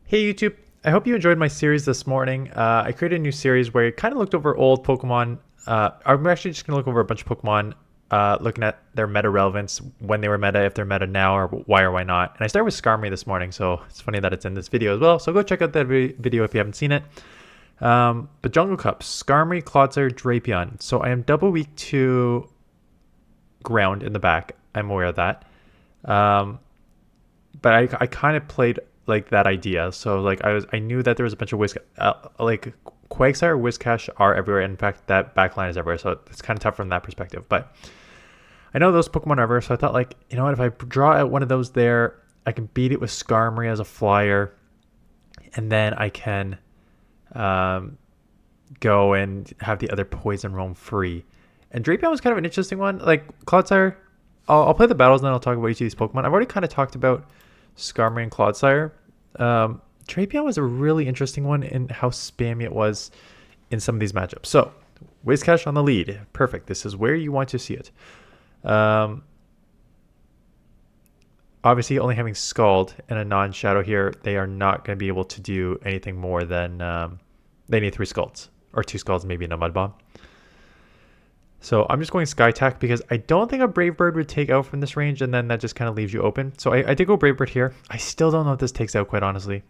Hey YouTube, I hope you enjoyed my series this morning. I created a new series where I kind of looked over old Pokemon. I'm actually just going to look over a bunch of Pokemon, looking at their meta relevance, when they were meta, if they're meta now, or why not. And I started with Skarmory this morning, so it's funny that it's in this video as well. So go check out that video if you haven't seen it. But Jungle Cup, Skarmory, Clodsire, Drapion. So I am double weak to ground in the back. I'm aware of that. But I kind of played like that idea. So like I knew that there was a bunch of like Quagsire, Whiscash are everywhere. In fact, that backline is everywhere. So it's kind of tough from that perspective. But I know those Pokemon are everywhere. So I thought, like, you know what, if I draw out one of those there, I can beat it with Skarmory as a flyer, and then I can go and have the other poison roam free. And Drapion was kind of an interesting one. Like Clodsire, I'll play the battles and then I'll talk about each of these Pokemon. I've already kind of talked about Skarmory and Clodsire. Drapion was a really interesting one in how spammy it was in some of these matchups. So, Whiscash on the lead. Perfect. This is where you want to see it. Obviously, only having Scald and a non-shadow here, they are not going to be able to do anything more than... they need 3 Scalds. Or 2 Scalds, maybe in a Mud Bomb. So I'm just going Sky Attack because I don't think a Brave Bird would take out from this range, and then that just kind of leaves you open. So I did go Brave Bird here. I still don't know if this takes out, quite honestly.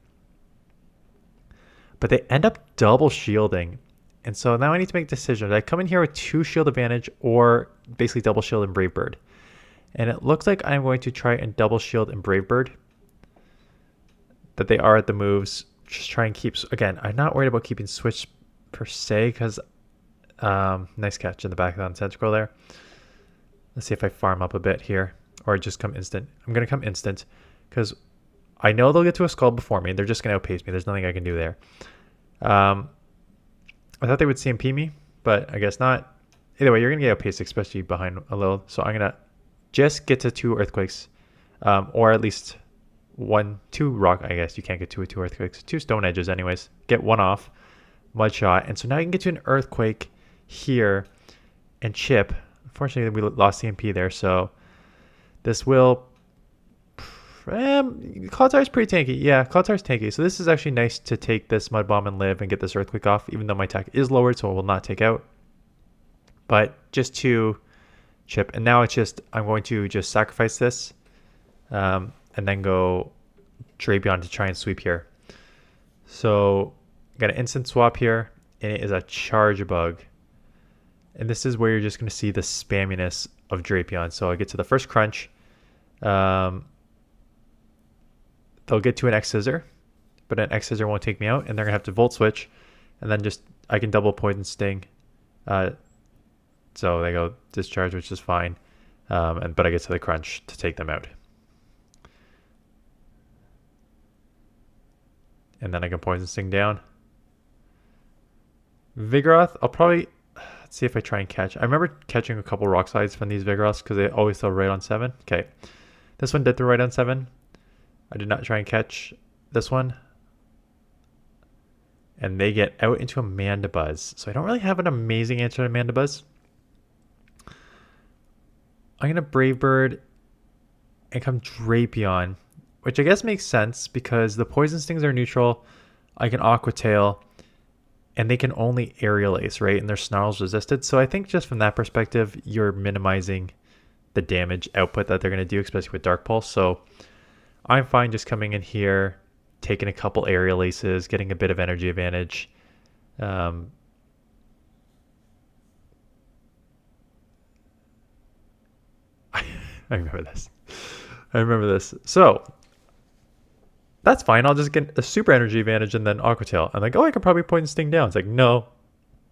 But they end up double shielding. And so now I need to make decisions. I come in here with 2 shield advantage or basically double shield and Brave Bird. And it looks like I'm going to try and double shield and Brave Bird. That they are at the moves. Just try and keep... Again, I'm not worried about keeping Switch per se because... nice catch in the back of that Tentacle there. Let's see if I farm up a bit here or just come instant. I'm going to come instant because I know they'll get to a Skull before me. They're just going to outpace me. There's nothing I can do there. I thought they would CMP me, but I guess not. Either way, you're going to get outpaced, especially behind a little. So I'm going to just get to 2 Earthquakes, or at least 2 Rock. I guess you can't get 2 with 2 Earthquakes. 2 Stone Edges anyways. Get 1 off. Mud Shot. And so now you can get to an Earthquake here and chip. Unfortunately, we lost CMP there, so this will... Clodsire is pretty tanky. Yeah, Clodsire is tanky. So this is actually nice to take this Mud Bomb and live and get this Earthquake off, even though my attack is lowered, so it will not take out. But just to chip. And now it's just, I'm going to just sacrifice this and then go Drapion to try and sweep here. So I got an instant swap here, and it is a Charge Bug. And this is where you're just going to see the spamminess of Drapion. So I get to the first crunch. They'll get to an X-Scissor, but an X-Scissor won't take me out, and they're going to have to Volt Switch, and then just, I can double Poison Sting. So they go Discharge, which is fine, but I get to the crunch to take them out. And then I can Poison Sting down. Vigoroth, I'll probably... Let's see if I try and catch. I remember catching a couple Rock Slides from these Vigoroths because they always throw right on 7. Okay. This one did throw right on 7. I did not try and catch this one. And they get out into a Mandibuzz. So I don't really have an amazing answer to Mandibuzz. I'm going to Brave Bird and come Drapion, which I guess makes sense because the Poison Stings are neutral. I can Aqua Tail. And they can only Aerial Ace, right? And their Snarl's resisted. So I think just from that perspective, you're minimizing the damage output that they're going to do, especially with Dark Pulse. So I'm fine just coming in here, taking a couple Aerial Aces, getting a bit of energy advantage. I remember this. I remember this. So that's fine. I'll just get a super energy advantage and then Aqua Tail. I'm like, oh, I could probably Poison Sting down. It's like, no,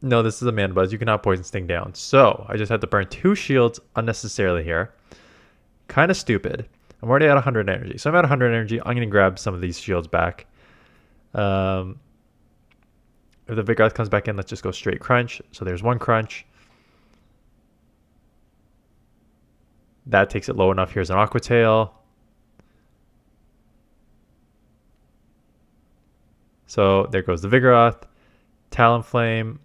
this is a Mandibuzz. You cannot Poison Sting down. So I just had to burn 2 shields unnecessarily here. Kind of stupid. I'm already at 100 energy. So I'm at 100 energy. I'm going to grab some of these shields back. If the Vigoroth comes back in, let's just go straight crunch. So there's 1 crunch. That takes it low enough. Here's an Aqua Tail. So there goes the Vigoroth. Talonflame.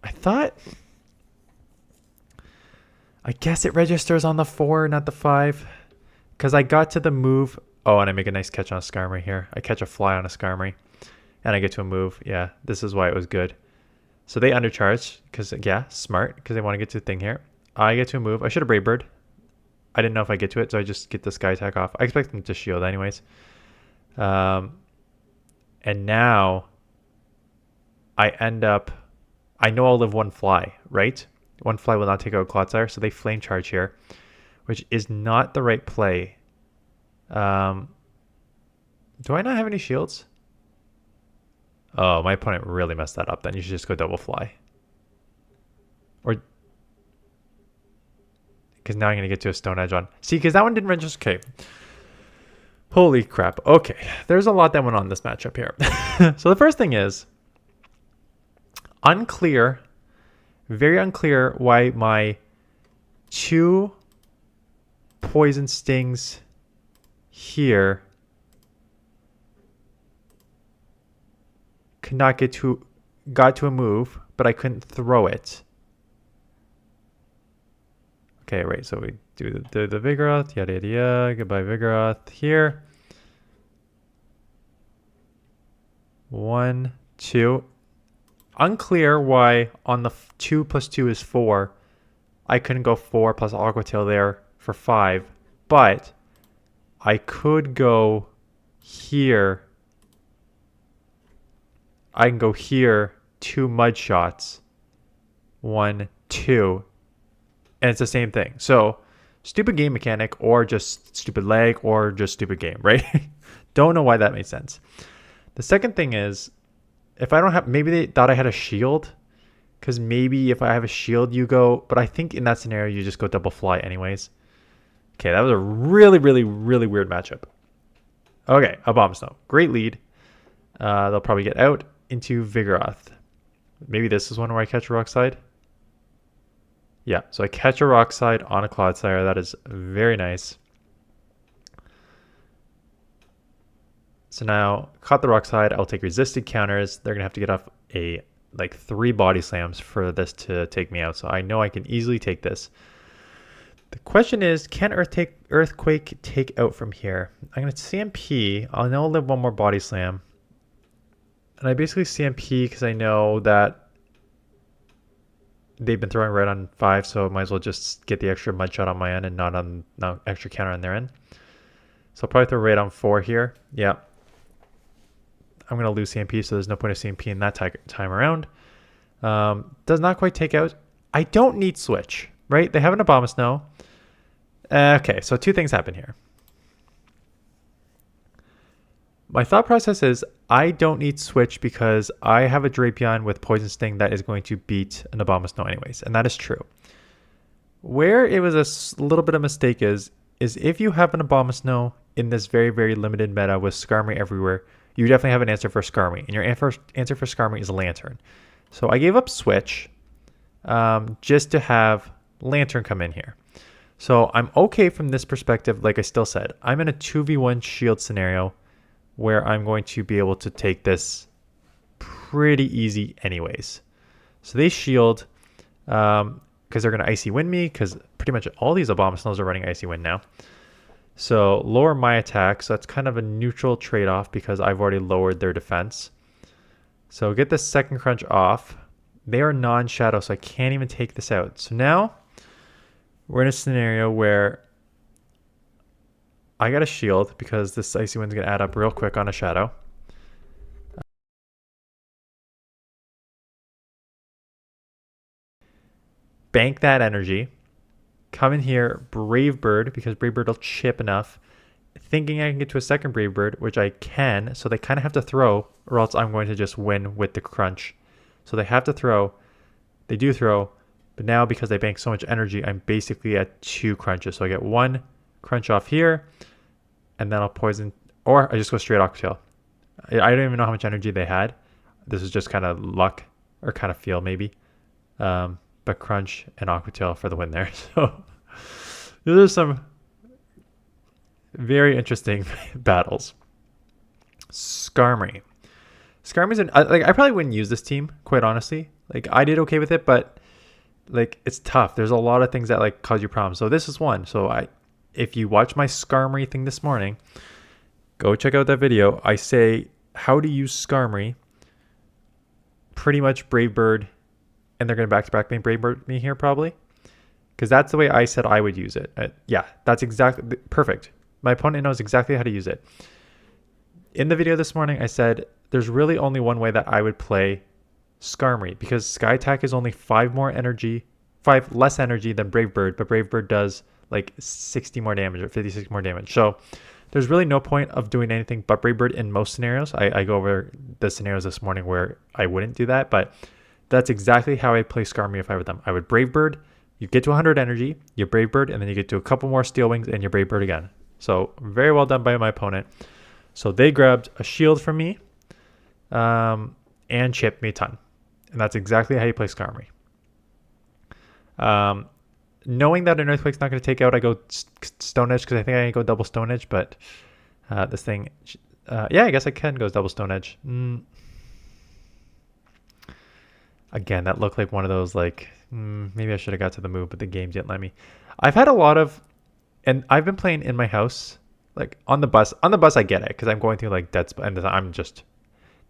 I guess it registers on the 4, not the 5. Because I got to the move. Oh, and I make a nice catch on a Skarmory here. I catch a fly on a Skarmory. And I get to a move. Yeah, this is why it was good. So they undercharge because, yeah, smart, because they want to get to the thing here. I get to a move. I should have Brave Bird. I didn't know if I get to it, so I just get the Sky Attack off. I expect them to shield anyways. And now I end up... I know I'll live one fly, right? One fly will not take out Clodsire, so they Flame Charge here, which is not the right play. Do I not have any shields? Oh, my opponent really messed that up. Then you should just go double fly. Or... because now I'm going to get to a Stone Edge on. See, because that one didn't register. Okay. Holy crap. Okay. There's a lot that went on this matchup here. So the first thing is... unclear. Very unclear why my 2 Poison Stings here could not get to... got to a move, but I couldn't throw it. Okay, right, so we do the Vigoroth, yada yada yada, goodbye Vigoroth here. 1, 2. Unclear why on the 2 plus 2 is 4, I couldn't go 4 plus Aqua Tail there for 5, but I could go here. I can go here, 2 Mud Shots, 1, 2. And it's the same thing. So, stupid game mechanic, or just stupid lag, or just stupid game, right? Don't know why that made sense. The second thing is, if I don't have... maybe they thought I had a shield. Because maybe if I have a shield, you go... but I think in that scenario, you just go double fly anyways. Okay, that was a really, really, really weird matchup. Okay, Abomasnow. Great lead. They'll probably get out into Vigoroth. Maybe this is one where I catch a Rock Slide. Yeah, so I catch a Rock Slide on a Clodsire. That is very nice. So now, caught the Rock Slide. I'll take resisted counters. They're going to have to get off a 3 Body Slams for this to take me out. So I know I can easily take this. The question is, can Earthquake take out from here? I'm going to CMP. I know I'll live 1 more Body Slam. And I basically CMP because I know that they've been throwing red on 5, so I might as well just get the extra Mud Shot on my end and not extra counter on their end. So I'll probably throw red on 4 here. Yeah. I'm going to lose CMP, so there's no point of CMP in that time around. Does not quite take out. I don't need Switch, right? They have an Abomasnow. Okay, so 2 things happen here. My thought process is I don't need Switch because I have a Drapion with Poison Sting that is going to beat an Abomasnow anyways, and that is true. Where it was a little bit of mistake is if you have an Abomasnow in this very, very limited meta with Skarmory everywhere, you definitely have an answer for Skarmory, and your answer for Skarmory is Lantern. So I gave up Switch just to have Lantern come in here. So I'm okay from this perspective, like I still said. I'm in a 2v1 shield scenario where I'm going to be able to take this pretty easy anyways. So they shield because they're going to Icy Wind me because pretty much all these Abomasnows are running Icy Wind now. So lower my attack, so that's kind of a neutral trade-off because I've already lowered their defense. So get the second crunch off. They are non-shadow, so I can't even take this out. So now we're in a scenario where I got a shield because this Icy Wind's going to add up real quick on a shadow. Bank that energy. Come in here, Brave Bird, because Brave Bird will chip enough. Thinking I can get to a second Brave Bird, which I can, so they kind of have to throw, or else I'm going to just win with the crunch. So they have to throw. They do throw, but now because they bank so much energy, I'm basically at 2 crunches. So I get 1 crunch off here, and then I'll poison, or I just go straight Aqua Tail. I don't even know how much energy they had. This is just kind of luck, or kind of feel maybe. But crunch and Aqua Tail for the win there. So those are some very interesting battles. Skarmory. Skarmory's I probably wouldn't use this team, quite honestly. Like, I did okay with it, but like, it's tough. There's a lot of things that like cause you problems. So this is one. So if you watch my Skarmory thing this morning, go check out that video. I say how to use Skarmory pretty much Brave Bird, and they're going to back-to-back Brave Bird me here probably. Because that's the way I said I would use it. Yeah, that's exactly perfect. My opponent knows exactly how to use it. In the video this morning, I said there's really only one way that I would play Skarmory, because Sky Attack is only 5 less energy than Brave Bird, but Brave Bird does like 60 more damage or 56 more damage. So there's really no point of doing anything but Brave Bird in most scenarios. I go over the scenarios this morning where I wouldn't do that, but that's exactly how I play Skarmory if I were them. I would Brave Bird. You get to 100 energy, you Brave Bird, and then you get to a couple more Steel Wings, and you Brave Bird again. So very well done by my opponent. So they grabbed a shield from me and chipped me a ton. And that's exactly how you play Skarmory. Knowing that an Earthquake's not going to take out, I go Stone Edge because I think I can go double Stone Edge, but this thing... yeah, I guess I can go double Stone Edge. Again, that looked like one of those like... maybe I should have got to the move, but the game didn't let me. I've had a lot of, and I've been playing in my house, like on the bus. On the bus, I get it because I'm going through like dead spot, and I'm just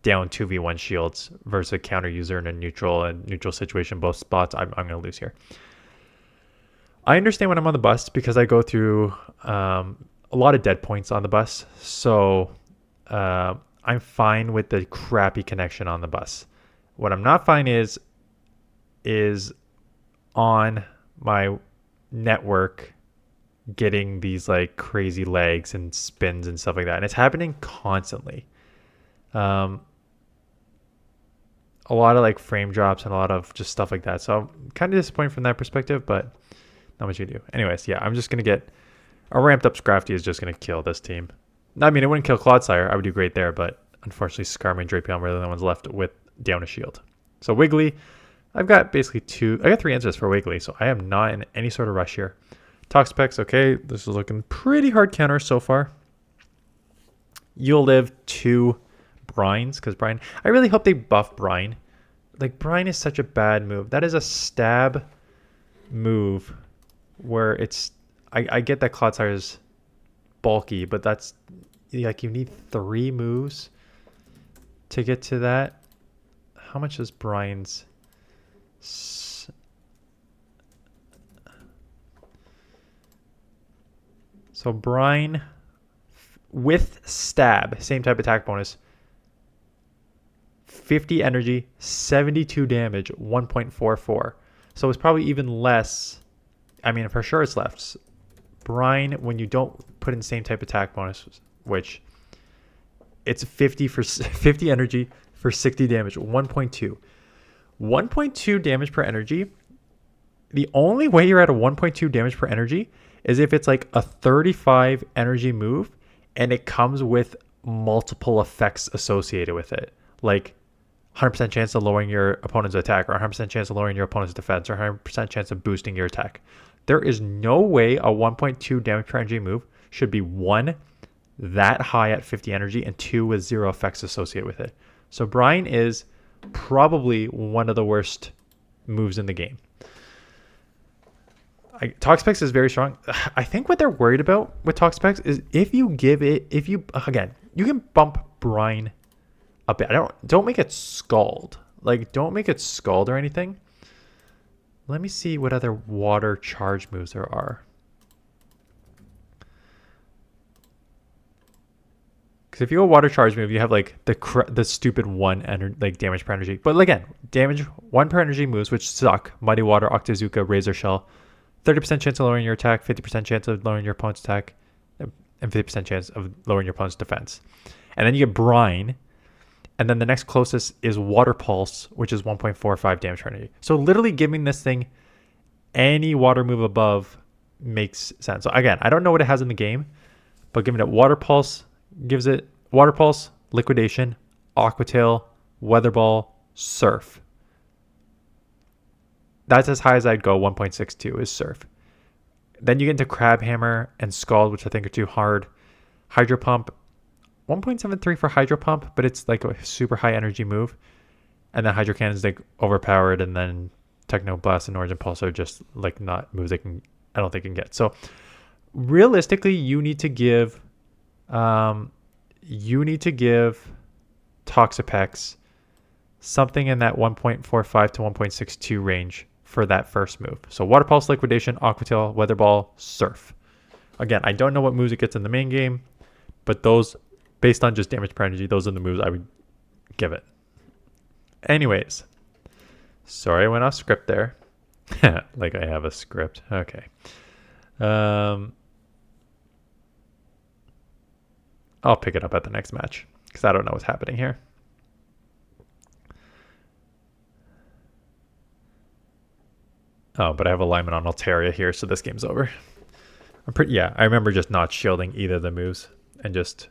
down 2v1 shields versus a counter user in a neutral situation. Both spots, I'm going to lose here. I understand when I'm on the bus because I go through a lot of dead points on the bus, so I'm fine with the crappy connection on the bus. What I'm not fine is on my network getting these like crazy lags and spins and stuff like that, and it's happening constantly. A lot of like frame drops and a lot of just stuff like that, so I'm kind of disappointed from that perspective, but not much you do. Anyways, yeah, I'm just gonna get a ramped up Scrafty is just gonna kill this team. I mean, it wouldn't kill Clodsire, I would do great there, but unfortunately Skarmory and Drapion were the only ones left with down a shield. So Wiggly, I've got basically 3 answers for Wiggly, so I am not in any sort of rush here. Toxapex, okay, this is looking pretty hard counter so far. You'll live 2 Brines, because Brine, I really hope they buff Brine. Like, Brine is such a bad move. That is a stab move where it's, I get that Clodsire is bulky, but that's, like, you need 3 moves to get to that. How much is Brine's? So Brine with stab, same type attack bonus, 50 energy, 72 damage, 1.44. So it's probably even less. I mean, for sure it's less. Brine, when you don't put in same type attack bonus, which it's 50 energy for 60 damage, 1.2. 1.2 damage per energy. The only way you're at a 1.2 damage per energy is if it's like a 35 energy move and it comes with multiple effects associated with it. Like 100% chance of lowering your opponent's attack, or 100% chance of lowering your opponent's defense, or 100% chance of boosting your attack. There is no way a 1.2 damage per energy move should be 1, that high at 50 energy, and 2, with 0 effects associated with it. So Brine is probably one of the worst moves in the game. Toxapex is very strong. I think what they're worried about with Toxapex is if you can bump Brine a bit. Don't make it Scald. Like, don't make it Scald or anything. Let me see what other water charge moves there are. Because if you go water charge move, you have like the stupid 1 like damage per energy. But again, damage 1 per energy moves, which suck. Muddy Water, Octazooka, Razor Shell. 30% chance of lowering your attack, 50% chance of lowering your opponent's attack, and 50% chance of lowering your opponent's defense. And then you get Brine, and then the next closest is Water Pulse, which is 1.45 damage per energy. So literally giving this thing any water move above makes sense. So again, I don't know what it has in the game, but giving it Water Pulse gives it Water Pulse, Liquidation, Aqua Tail, Weather Ball, Surf. That's as high as I'd go. 1.62 is Surf. Then you get into Crab Hammer and Scald, which I think are too hard. Hydro Pump, 1.73 for Hydro Pump, but it's like a super high energy move. And then Hydro Cannon's like overpowered, and then Techno Blast and Origin Pulse are just like not moves I don't think can get. So realistically, you need to give Toxapex something in that 1.45 to 1.62 range for that first move. So Water Pulse, Liquidation, Aqua Tail, Weather Ball, Surf. Again, I don't know what moves it gets in the main game, but those, based on just damage per energy, those are the moves I would give it. Anyways, sorry I went off script there. Like I have a script. Okay. I'll pick it up at the next match because I don't know what's happening here. Oh, but I have alignment on Altaria here, so this game's over. I remember just not shielding either of the moves and just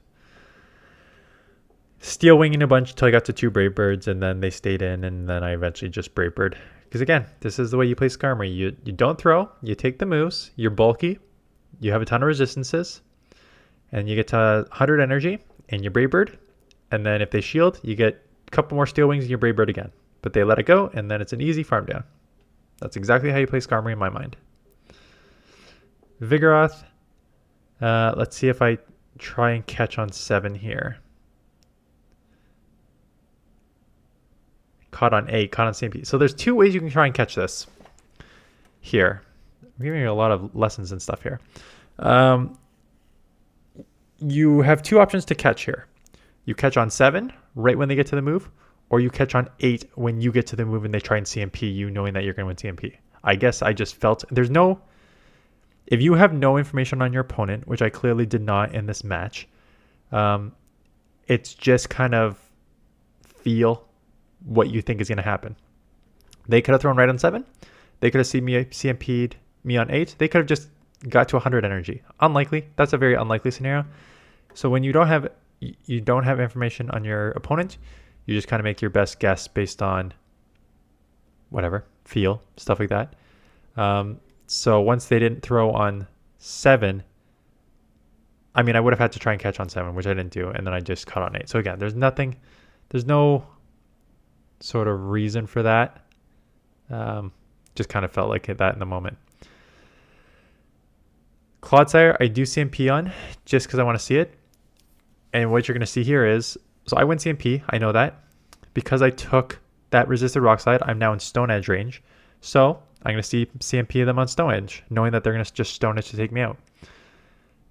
steel winging a bunch until I got to 2 Brave Birds, and then they stayed in, and then I eventually just Brave Bird. Because again, this is the way you play Skarmory. You don't throw, you take the moves, you're bulky, you have a ton of resistances, and you get to 100 energy, and you Brave Bird, and then if they shield, you get a couple more steel wings and you Brave Bird again. But they let it go, and then it's an easy farm down. That's exactly how you play Skarmory in my mind. Vigoroth. Let's see if I try and catch on 7 here. Caught on 8, caught on CMP. So there's 2 ways you can try and catch this here. I'm giving you a lot of lessons and stuff here. You have 2 options to catch here. You catch on 7 right when they get to the move, or you catch on 8 when you get to the move and they try and CMP you, knowing that you're going to win CMP. I guess I just felt if you have no information on your opponent, which I clearly did not in this match, it's just kind of feel what you think is going to happen. They could have thrown right on 7. They could have CMP'd me on 8. They could have just got to 100 energy. Unlikely. That's a very unlikely scenario. So when you don't have information on your opponent, you just kind of make your best guess based on whatever, feel, stuff like that. So once they didn't throw on 7, I mean, I would have had to try and catch on 7, which I didn't do, and then I just caught on 8. So again, there's no sort of reason for that. Just kind of felt like that in the moment. Clodsire, I do CMP on just because I want to see it. And what you're going to see here is, so I win CMP, I know that. Because I took that resisted rock slide, I'm now in Stone Edge range. So I'm going to see CMP them on Stone Edge, knowing that they're going to just Stone Edge to take me out.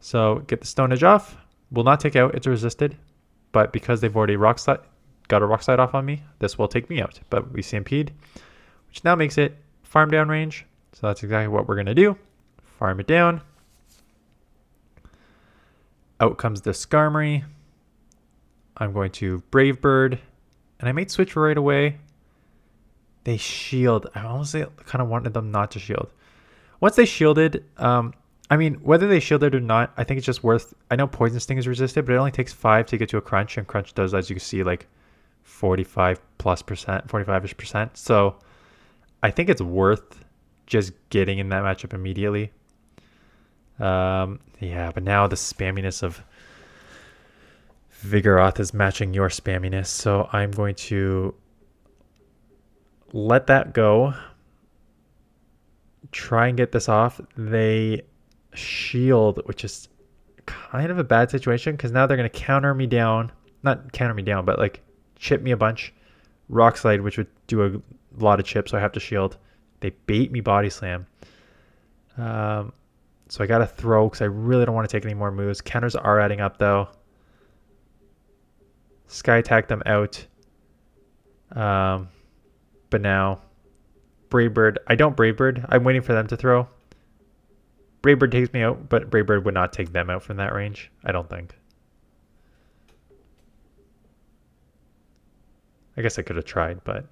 So get the Stone Edge off. Will not take out, it's resisted. But because they've already got a rock slide off on me, this will take me out. But we CMP'd, which now makes it farm down range. So that's exactly what we're going to do. Farm it down. Out comes the Skarmory. I'm going to Brave Bird, and I might switch right away. They shield. I honestly kind of wanted them not to shield. Once they shielded, I mean, whether they shielded or not, I think it's just worth. I know Poison Sting is resisted, but it only takes 5 to get to a Crunch, and Crunch does, as you can see, like 45-ish percent. So I think it's worth just getting in that matchup immediately. Yeah, but now the spamminess of Vigoroth is matching your spamminess, so I'm going to let that go. Try and get this off. They shield, which is kind of a bad situation because now they're going to counter me down. Not counter me down, but like chip me a bunch. Rock Slide, which would do a lot of chips, so I have to shield. They bait me Body Slam. So I got to throw because I really don't want to take any more moves. Counters are adding up though. Sky Attack them out. But now Brave Bird. I don't Brave Bird. I'm waiting for them to throw. Brave Bird takes me out, but Brave Bird would not take them out from that range. I don't think. I guess I could have tried, but...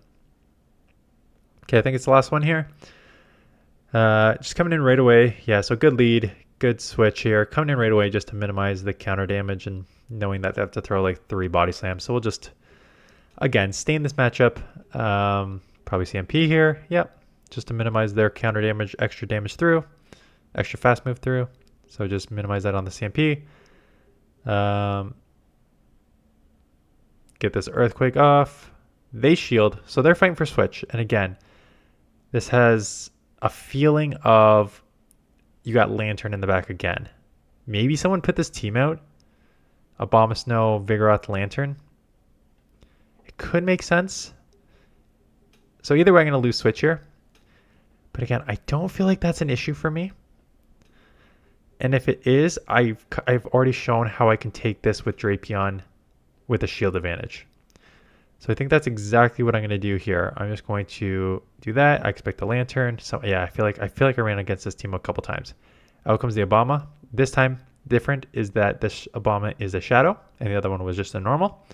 Okay, I think it's the last one here. Just coming in right away. Yeah, so good lead. Good switch here. Coming in right away just to minimize the counter damage and knowing that they have to throw like 3 body slams. So we'll just, again, stay in this matchup. Probably CMP here. Yep. Just to minimize their counter damage, extra damage through. Extra fast move through. So just minimize that on the CMP. Get this Earthquake off. They shield. So they're fighting for switch. And again, this has a feeling of you got Lantern in the back again. Maybe someone put this team out. Abomasnow, Vigoroth, Lantern. It could make sense. So either way, I'm going to lose switch here. But again, I don't feel like that's an issue for me. And if it is, I've already shown how I can take this with Drapion with a shield advantage. So I think that's exactly what I'm going to do here. I'm just going to do that. I expect a lantern. So yeah, I feel like I ran against this team a couple times. Out comes the Obama. This time, different is that this Obama is a shadow, and the other one was just a normal.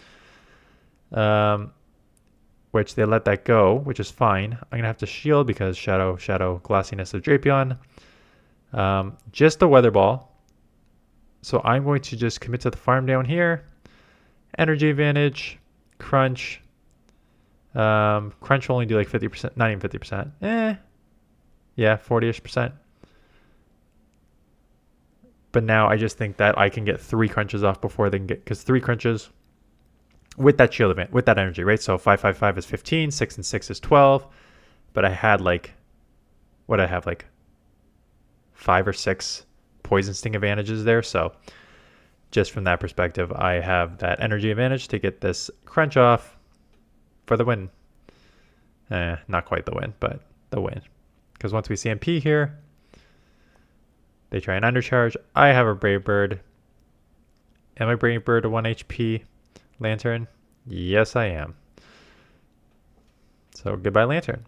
Which they let that go, which is fine. I'm going to have to shield because shadow, glassiness of Drapion. Just the weather ball. So I'm going to just commit to the farm down here. Energy advantage, crunch. Crunch will only do like 50%, not even 50%. Yeah, 40-ish%. But now I just think that I can get 3 crunches off before they can get, because 3 crunches with that shield event, with that energy, right? So 5, 5, 5 is 15, 6 and 6 is 12. But I had like, what I have, like 5 or 6 poison sting advantages there. So just from that perspective, I have that energy advantage to get this crunch off for the win. Not quite the win, but the win. Because once we CMP here, they try and undercharge. I have a Brave Bird. Am I Brave Bird a 1 HP Lantern? Yes, I am. So goodbye, Lantern.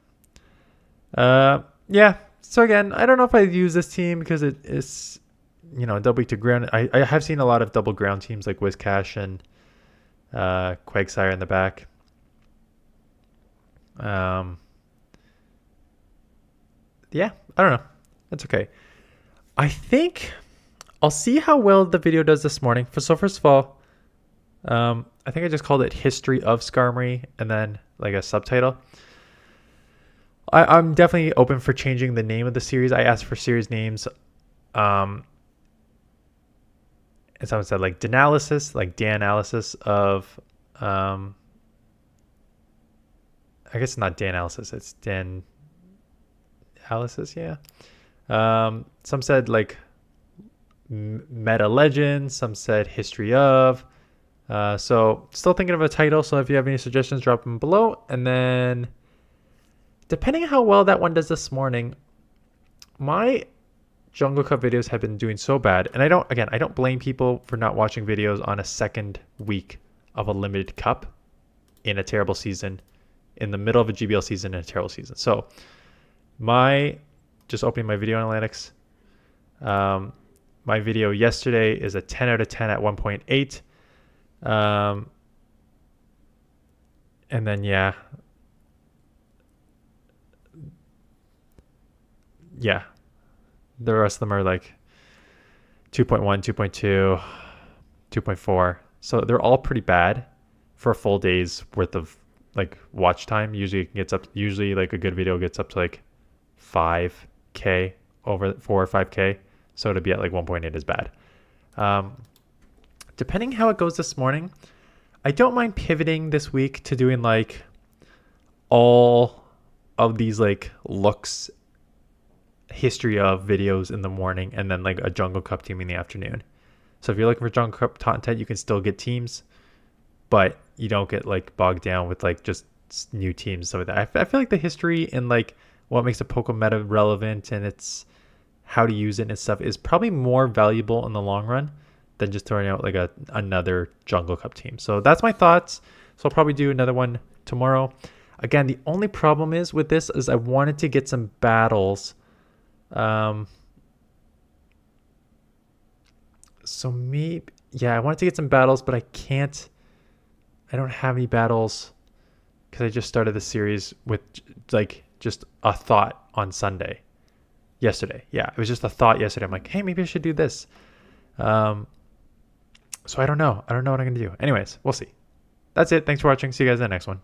Yeah. So again, I don't know if I use this team because it is, you know, double to ground. I have seen a lot of double ground teams like Whiscash and Quagsire in the back. Yeah, I don't know. That's okay. I think I'll see how well the video does this morning. So first of all, I think I just called it History of Skarmory and then like a subtitle. I'm definitely open for changing the name of the series. I asked for series names. And someone said like Danalysis, like Danalysis of, I guess it's not Danalysis, it's Danalysis, yeah. Some said like Meta Legends, some said History of. So still thinking of a title. So if you have any suggestions, drop them below. And then depending on how well that one does this morning, my Jungle Cup videos have been doing so bad. And I don't blame people for not watching videos on a second week of a limited cup in a terrible season, in the middle of a GBL season in a terrible season. So just opening my video analytics, my video yesterday is a 10 out of 10 at 1.8. And then, yeah, the rest of them are like 2.1, 2.2, 2.4. So they're all pretty bad for a full day's worth of like watch time. Usually like a good video gets up to like 5K, over 4 or 5K. So to be at like 1.8 is bad. Depending how it goes this morning, I don't mind pivoting this week to doing like all of these like looks, history of videos in the morning, and then like a Jungle Cup team in the afternoon. So if you're looking for Jungle Cup content, you can still get teams, but you don't get like bogged down with like just new teams and stuff like that. I feel like the history and like what makes a Pokemon meta relevant and it's how to use it and stuff is probably more valuable in the long run than just throwing out like another Jungle Cup team. So that's my thoughts. So I'll probably do another one tomorrow. Again, the only problem is with this is I wanted to get some battles. So maybe, yeah, I wanted to get some battles, but I don't have any battles because I just started the series with like just a thought on yesterday. Yeah, it was just a thought yesterday. I'm like, hey, maybe I should do this. So I don't know. I don't know what I'm going to do. Anyways, we'll see. That's it. Thanks for watching. See you guys in the next one.